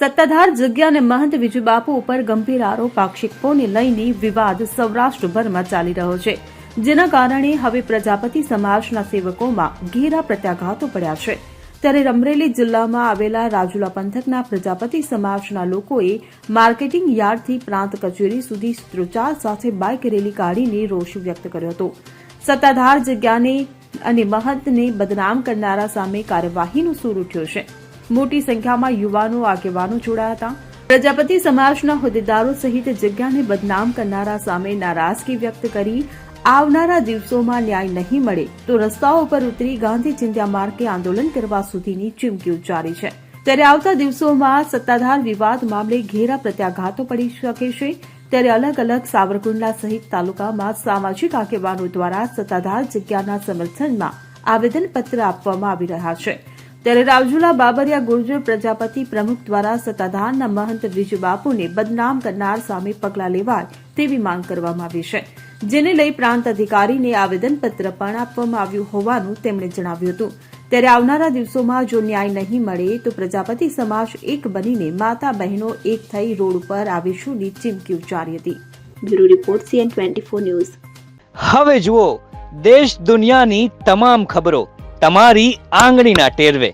સત્તાધાર જગ્યા અને મહંત વિજુબાપુ ઉપર ગંભીર આરોપ આક્ષેપોને લઈને વિવાદ સૌરાષ્ટ્રભરમાં ચાલી રહ્યો છે, જેના કારણે હવે પ્રજાપતિ સમાજના સેવકોમાં ઘેરા પ્રત્યાઘાતો પડ્યા છે. ત્યારે અમરેલી જિલ્લામાં આવેલા રાજુલા પંથકના પ્રજાપતિ સમાજના લોકોએ માર્કેટિંગ યાર્ડથી પ્રાંત કચેરી સુધી સૂત્રોચ્ચાર સાથે બાઇક રેલી કાઢીને રોષ વ્યક્ત કર્યો હતો. સત્તાધાર જગ્યાને અને મહંતને બદનામ કરનારા સામે કાર્યવાહીનો સૂર ઉઠ્યો છે. મોટી સંખ્યામાં યુવાનો આગેવાનો જોડાયા હતા. પ્રજાપતિ સમાજના હોદ્દેદારો સહિત જગ્યાને બદનામ કરનારા સામે નારાજગી વ્યક્ત કરી આવનારા દિવસોમાં ન્યાય નહીં મળે તો રસ્તાઓ પર ઉતરી ગાંધી ચિંધ્યા માર્ગે આંદોલન કરવા સુધીની ચીમકી ઉચ્ચારી છે. ત્યારે આવતા દિવસોમાં સત્તાધાર વિવાદ મામલે ઘેરા પ્રત્યાઘાતો પડી શકે છે. ત્યારે અલગ અલગ સાવરકુંડલા સહિત તાલુકામાં સામાજિક આગેવાનો દ્વારા સત્તાધાર જગ્યાના સમર્થનમાં આવેદનપત્ર આપવામાં આવી રહ્યા છે. ત્યારે રાજુલા બાબરિયા ગુર્જર પ્રજાપતિ પ્રમુખ દ્વારા સત્તાધારના મહંત વિજુબાપુને બદનામ કરનાર સામે પગલાં લેવાય તેવી માંગ કરવામાં આવી છે, જેને લઈ પ્રાંત અધિકારીને આવેદનપત્ર પણ આપવામાં આવ્યું હોવાનું તેમણે જણાવ્યું હતું. ત્યારે આવનારા દિવસોમાં જો ન્યાય નહીં મળે તો પ્રજાપતિ સમાજ એક બનીને માતા બહેનો એક થઈ રોડ ઉપર આવીશુંની ચીમકી ઉચ્ચારી હતી. Bureau report CN24 news. હવે જુઓ દેશ દુનિયાની તમામ ખબરો તમારી આંગળીના ટેરવે.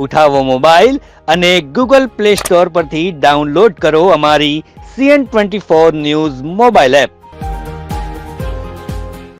ઉઠાવો મોબાઈલ અને Google Play Store પરથી ડાઉનલોડ કરો અમારી CN24 ન્યૂઝ મોબાઈલ એપ.